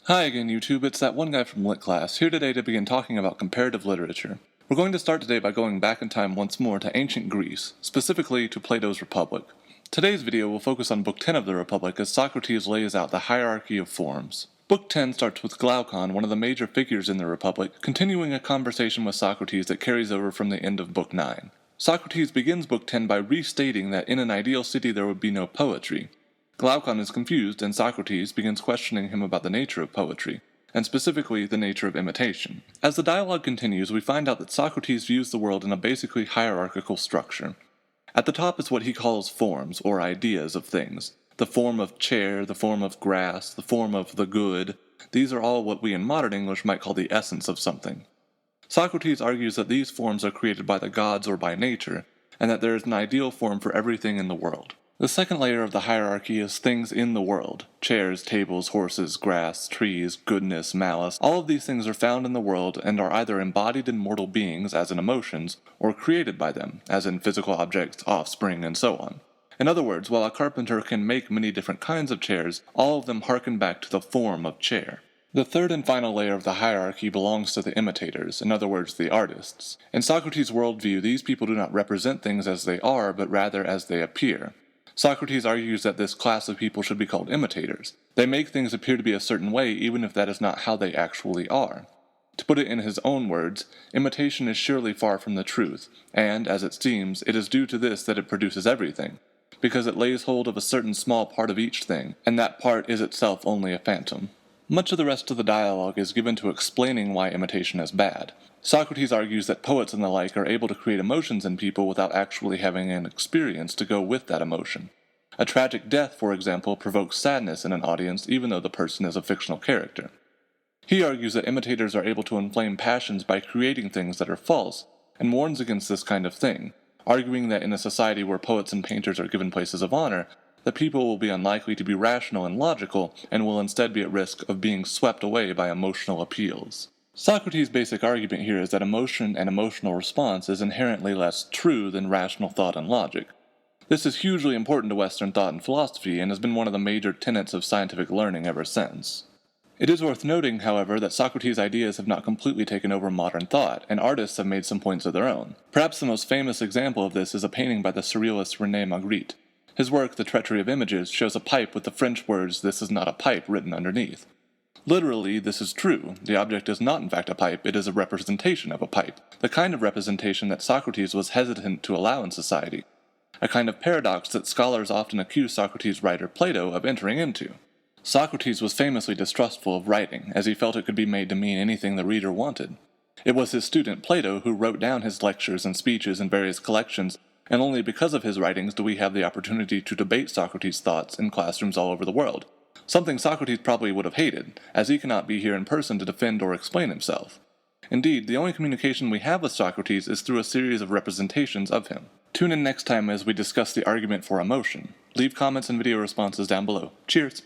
Hi again YouTube, it's that one guy from Lit Class, here today to begin talking about comparative literature. We're going to start today by going back in time once more to ancient Greece, specifically to Plato's Republic. Today's video will focus on Book 10 of the Republic as Socrates lays out the hierarchy of forms. Book 10 starts with Glaucon, one of the major figures in the Republic, continuing a conversation with Socrates that carries over from the end of Book 9. Socrates begins Book 10 by restating that in an ideal city there would be no poetry. Glaucon is confused, and Socrates begins questioning him about the nature of poetry, and specifically the nature of imitation. As the dialogue continues, we find out that Socrates views the world in a basically hierarchical structure. At the top is what he calls forms, or ideas of things. The form of chair, the form of grass, the form of the good. These are all what we in modern English might call the essence of something. Socrates argues that these forms are created by the gods or by nature, and that there is an ideal form for everything in the world. The second layer of the hierarchy is things in the world. Chairs, tables, horses, grass, trees, goodness, malice. All of these things are found in the world and are either embodied in mortal beings, as in emotions, or created by them, as in physical objects, offspring, and so on. In other words, while a carpenter can make many different kinds of chairs, all of them harken back to the form of chair. The third and final layer of the hierarchy belongs to the imitators, in other words, the artists. In Socrates' worldview, these people do not represent things as they are, but rather as they appear. Socrates argues that this class of people should be called imitators. They make things appear to be a certain way even if that is not how they actually are. To put it in his own words, imitation is surely far from the truth, and, as it seems, it is due to this that it produces everything, because it lays hold of a certain small part of each thing, and that part is itself only a phantom. Much of the rest of the dialogue is given to explaining why imitation is bad. Socrates argues that poets and the like are able to create emotions in people without actually having an experience to go with that emotion. A tragic death, for example, provokes sadness in an audience even though the person is a fictional character. He argues that imitators are able to inflame passions by creating things that are false, and warns against this kind of thing, arguing that in a society where poets and painters are given places of honor, the people will be unlikely to be rational and logical and will instead be at risk of being swept away by emotional appeals. Socrates' basic argument here is that emotion and emotional response is inherently less true than rational thought and logic. This is hugely important to Western thought and philosophy and has been one of the major tenets of scientific learning ever since. It is worth noting, however, that Socrates' ideas have not completely taken over modern thought, and artists have made some points of their own. Perhaps the most famous example of this is a painting by the surrealist René Magritte. His work, The Treachery of Images, shows a pipe with the French words, "This is not a pipe," written underneath. Literally, this is true. The object is not in fact a pipe, it is a representation of a pipe, the kind of representation that Socrates was hesitant to allow in society, a kind of paradox that scholars often accuse Socrates' writer Plato of entering into. Socrates was famously distrustful of writing, as he felt it could be made to mean anything the reader wanted. It was his student Plato who wrote down his lectures and speeches in various collections, and only because of his writings do we have the opportunity to debate Socrates' thoughts in classrooms all over the world. Something Socrates probably would have hated, as he cannot be here in person to defend or explain himself. Indeed, the only communication we have with Socrates is through a series of representations of him. Tune in next time as we discuss the argument for emotion. Leave comments and video responses down below. Cheers!